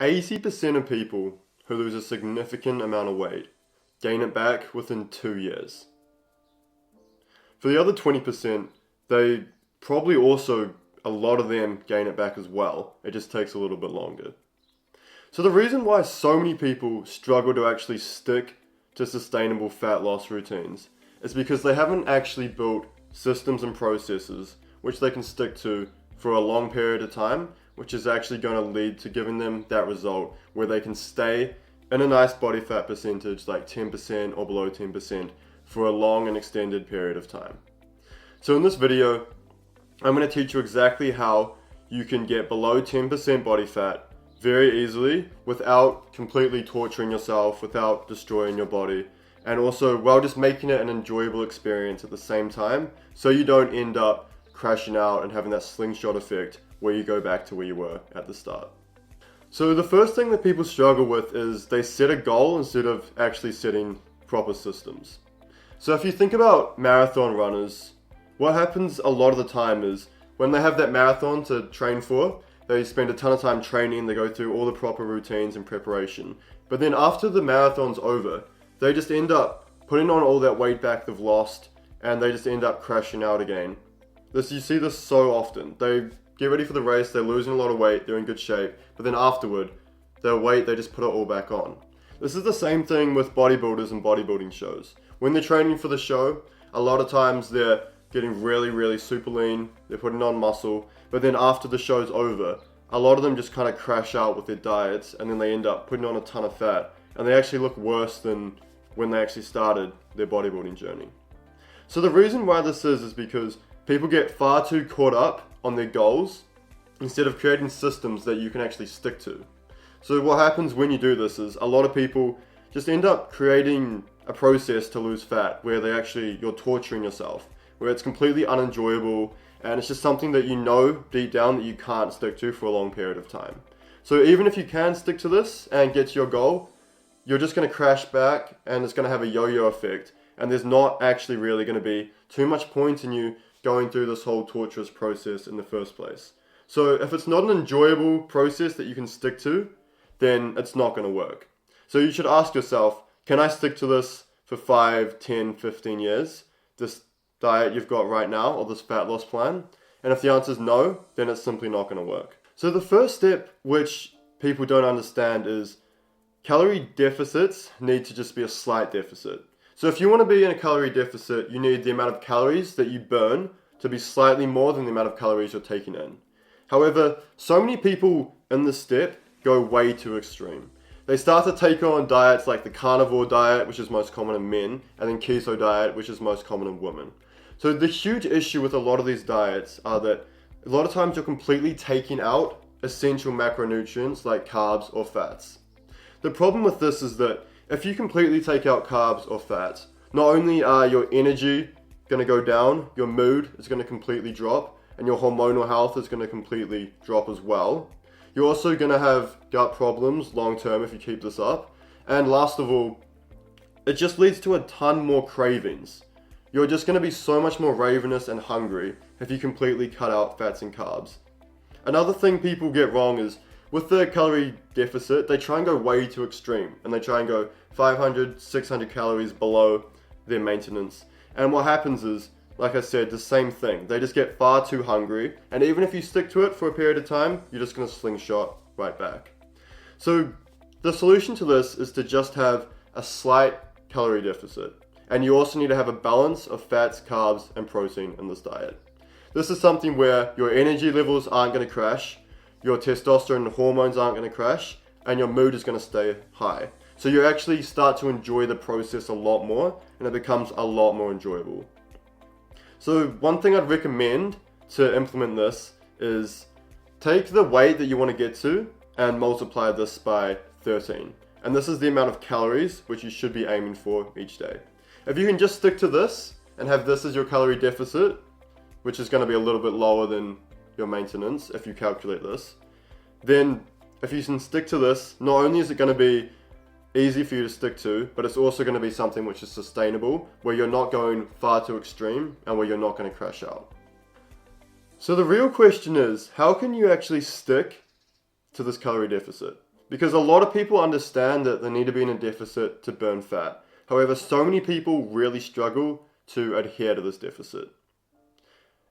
80% of people who lose a significant amount of weight gain it back within 2 years. For the other 20%, they probably also, a lot of them gain it back as well. It just takes a little bit longer. So the reason why so many people struggle to actually stick to sustainable fat loss routines is because they haven't actually built systems and processes which they can stick to for a long period of time, which is actually going to lead to giving them that result where they can stay in a nice body fat percentage, like 10% or below 10%, for a long and extended period of time. So in this video, I'm going to teach you exactly how you can get below 10% body fat very easily without completely torturing yourself, without destroying your body, and also while just making it an enjoyable experience at the same time, so you don't end up crashing out and having that slingshot effect where you go back to where you were at the start. So the first thing that people struggle with is they set a goal instead of actually setting proper systems. So if you think about marathon runners, what happens a lot of the time is when they have that marathon to train for, they spend a ton of time training, they go through all the proper routines and preparation. But then after the marathon's over, they just end up putting on all that weight back they've lost, and they just end up crashing out again. You see this so often. They get ready for the race, they're losing a lot of weight, they're in good shape, but then afterward, their weight, they just put it all back on. This is the same thing with bodybuilders and bodybuilding shows. When they're training for the show, a lot of times they're getting really super lean, they're putting on muscle, but then after the show's over, a lot of them just kind of crash out with their diets, and then they end up putting on a ton of fat, and they actually look worse than when they actually started their bodybuilding journey. So the reason why this is because people get far too caught up on their goals instead of creating systems that you can actually stick to. So what happens when you do this is a lot of people just end up creating a process to lose fat where you're torturing yourself, where it's completely unenjoyable and it's just something that you know deep down that you can't stick to for a long period of time. So even if you can stick to this and get to your goal, you're just going to crash back and it's going to have a yo-yo effect, and there's not actually really going to be too much point in you going through this whole torturous process in the first place. So if it's not an enjoyable process that you can stick to, then it's not going to work. So you should ask yourself, can I stick to this for 5, 10, 15 years? This diet you've got right now, or this fat loss plan? And if the answer is no, then it's simply not going to work. So the first step which people don't understand is calorie deficits need to just be a slight deficit. So if you want to be in a calorie deficit, you need the amount of calories that you burn to be slightly more than the amount of calories you're taking in. However, so many people in this step go way too extreme. They start to take on diets like the carnivore diet, which is most common in men, and then keto diet, which is most common in women. So the huge issue with a lot of these diets are that a lot of times you're completely taking out essential macronutrients like carbs or fats. The problem with this is that if you completely take out carbs or fats, not only are your energy going to go down, your mood is going to completely drop, and your hormonal health is going to completely drop as well. You're also going to have gut problems long term if you keep this up. And last of all, it just leads to a ton more cravings. You're just going to be so much more ravenous and hungry if you completely cut out fats and carbs. Another thing people get wrong is with the calorie deficit, they try and go way too extreme, and they try and go 500, 600 calories below their maintenance. And what happens is, like I said, the same thing. They just get far too hungry, and even if you stick to it for a period of time, you're just going to slingshot right back. So the solution to this is to just have a slight calorie deficit. And you also need to have a balance of fats, carbs, and protein in this diet. This is something where your energy levels aren't going to crash, your testosterone and hormones aren't going to crash, and your mood is going to stay high. So you actually start to enjoy the process a lot more, and it becomes a lot more enjoyable. So one thing I'd recommend to implement this is take the weight that you want to get to and multiply this by 13. And this is the amount of calories which you should be aiming for each day. If you can just stick to this and have this as your calorie deficit, which is going to be a little bit lower than your maintenance if you calculate this, then if you can stick to this, not only is it going to be easy for you to stick to, but it's also going to be something which is sustainable, where you're not going far too extreme and where you're not going to crash out. So the real question is, how can you actually stick to this calorie deficit? because a lot of people understand that they need to be in a deficit to burn fat. However, so many people really struggle to adhere to this deficit.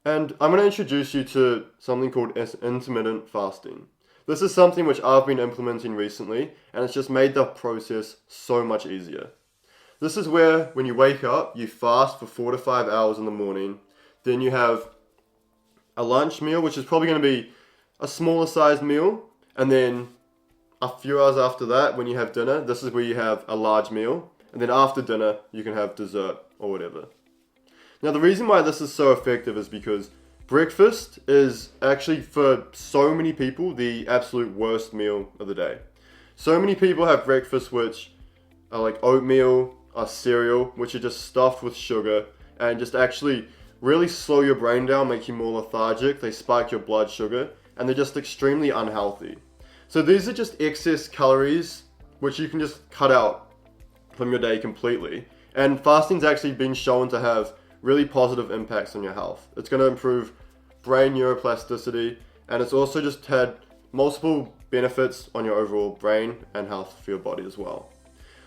And I'm going to introduce you to something called intermittent fasting. This is something which I've been implementing recently, and it's just made the process so much easier. This is where, when you wake up, you fast for 4 to 5 hours in the morning. Then you have a lunch meal, which is probably going to be a smaller sized meal. And then a few hours after that, when you have dinner, this is where you have a large meal. And then after dinner, you can have dessert or whatever. Now, the reason why this is so effective is because breakfast is actually, for so many people, the absolute worst meal of the day. So many people have breakfast which are like oatmeal, or cereal, which are just stuffed with sugar and just actually really slow your brain down, make you more lethargic. They spike your blood sugar, and they're just extremely unhealthy. So these are just excess calories which you can just cut out from your day completely. And fasting's actually been shown to have really positive impacts on your health. It's going to improve brain neuroplasticity, and it's also just had multiple benefits on your overall brain and health for your body as well.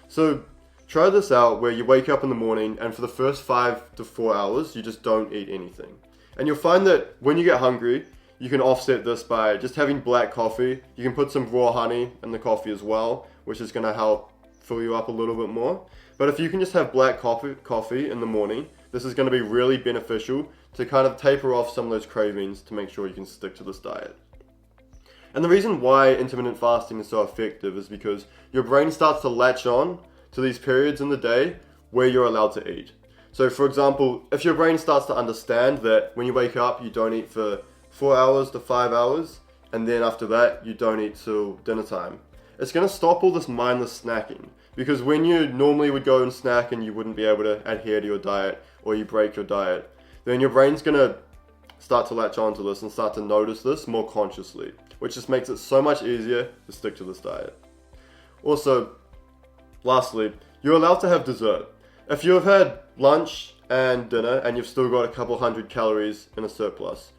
So try this out where you wake up in the morning and for the first 5 to 4 hours, you just don't eat anything. And you'll find that when you get hungry, you can offset this by just having black coffee. You can put some raw honey in the coffee as well, which is going to help fill you up a little bit more. But if you can just have black coffee in the morning, this is going to be really beneficial to kind of taper off some of those cravings to make sure you can stick to this diet. And the reason why intermittent fasting is so effective is because your brain starts to latch on to these periods in the day where you're allowed to eat. So for example, if your brain starts to understand that when you wake up, you don't eat for 4 hours to 5 hours, and then after that, you don't eat till dinner time, it's going to stop all this mindless snacking. Because when you normally would go and snack and you wouldn't be able to adhere to your diet, or you break your diet, then your brain's going to start to latch onto this and start to notice this more consciously, which just makes it so much easier to stick to this diet. Also, lastly, you're allowed to have dessert. If you've had lunch and dinner and you've still got a couple hundred calories in a surplus,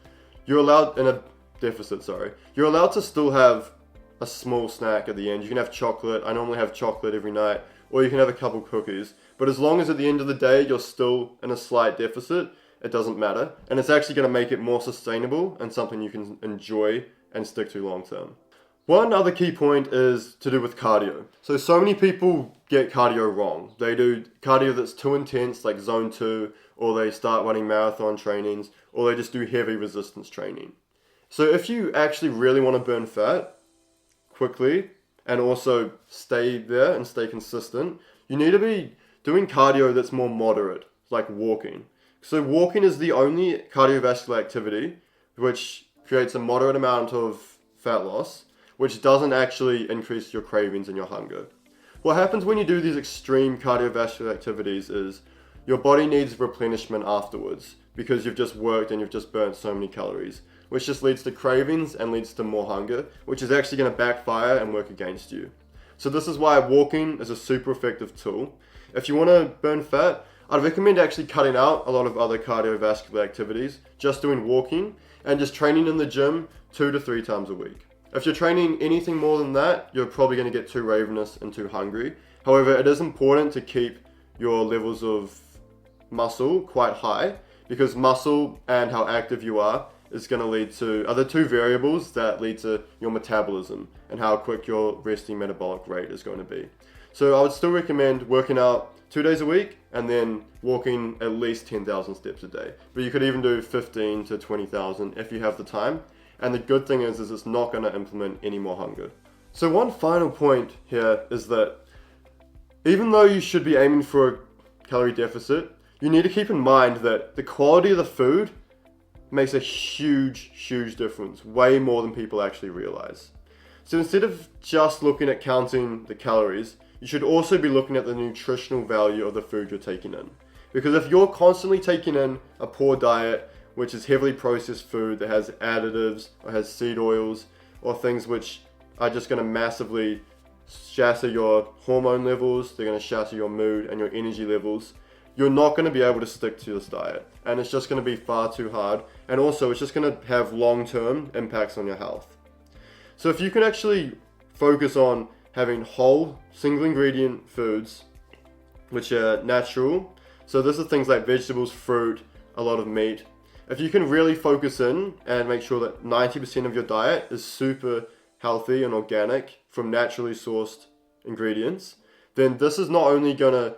you're allowed, in a deficit, you're allowed to still have a small snack at the end. You can have chocolate. I normally have chocolate every night, or you can have a couple cookies. But as long as at the end of the day you're still in a slight deficit, it doesn't matter. And it's actually going to make it more sustainable and something you can enjoy and stick to long term. One other key point is to do with cardio. So many people get cardio wrong. They do cardio that's too intense, like zone 2, or they start running marathon trainings, or they just do heavy resistance training. So if you actually really want to burn fat quickly and also stay there and stay consistent, you need to be doing cardio that's more moderate, like walking. So walking is the only cardiovascular activity which creates a moderate amount of fat loss, which doesn't actually increase your cravings and your hunger. What happens when you do these extreme cardiovascular activities is your body needs replenishment afterwards because you've just worked and you've just burnt so many calories, which just leads to cravings and leads to more hunger, which is actually going to backfire and work against you. So this is why walking is a super effective tool. If you want to burn fat, I'd recommend actually cutting out a lot of other cardiovascular activities, just doing walking and just training in the gym 2 to 3 times a week. If you're training anything more than that, you're probably going to get too ravenous and too hungry. However, it is important to keep your levels of muscle quite high, because muscle and how active you are is going to lead to other 2 variables that lead to your metabolism and how quick your resting metabolic rate is going to be. So I would still recommend working out 2 days a week and then walking at least 10,000 steps a day. But you could even do 15 to 20,000 if you have the time. And the good thing is it's not going to implement any more hunger. So one final point here is that even though you should be aiming for a calorie deficit, you need to keep in mind that the quality of the food makes a huge, huge difference, way more than people actually realize. So instead of just looking at counting the calories, you should also be looking at the nutritional value of the food you're taking in. Because if you're constantly taking in a poor diet, which is heavily processed food that has additives or has seed oils or things which are just going to massively shatter your hormone levels, they're going to shatter your mood and your energy levels, you're not going to be able to stick to this diet. And it's just going to be far too hard. And also it's just going to have long-term impacts on your health. So if you can actually focus on having whole, single ingredient foods, which are natural. So this is things like vegetables, fruit, a lot of meat. If you can really focus in and make sure that 90% of your diet is super healthy and organic from naturally sourced ingredients, then this is not only going to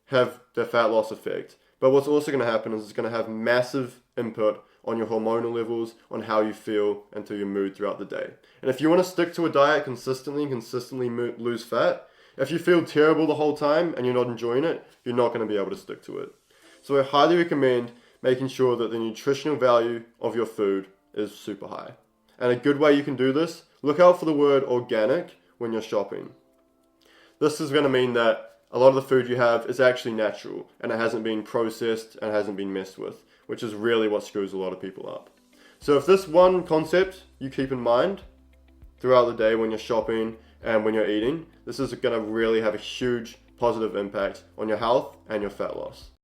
have the fat loss effect, but what's also going to happen is it's going to have massive input on your hormonal levels, on how you feel, and to your mood throughout the day. And if you want to stick to a diet consistently lose fat, if you feel terrible the whole time and you're not enjoying it, you're not going to be able to stick to it. So I highly recommend making sure that the nutritional value of your food is super high. And a good way you can do this, look out for the word organic when you're shopping. This is going to mean that a lot of the food you have is actually natural and it hasn't been processed and hasn't been messed with, which is really what screws a lot of people up. So if this one concept you keep in mind throughout the day when you're shopping and when you're eating, this is going to really have a huge positive impact on your health and your fat loss.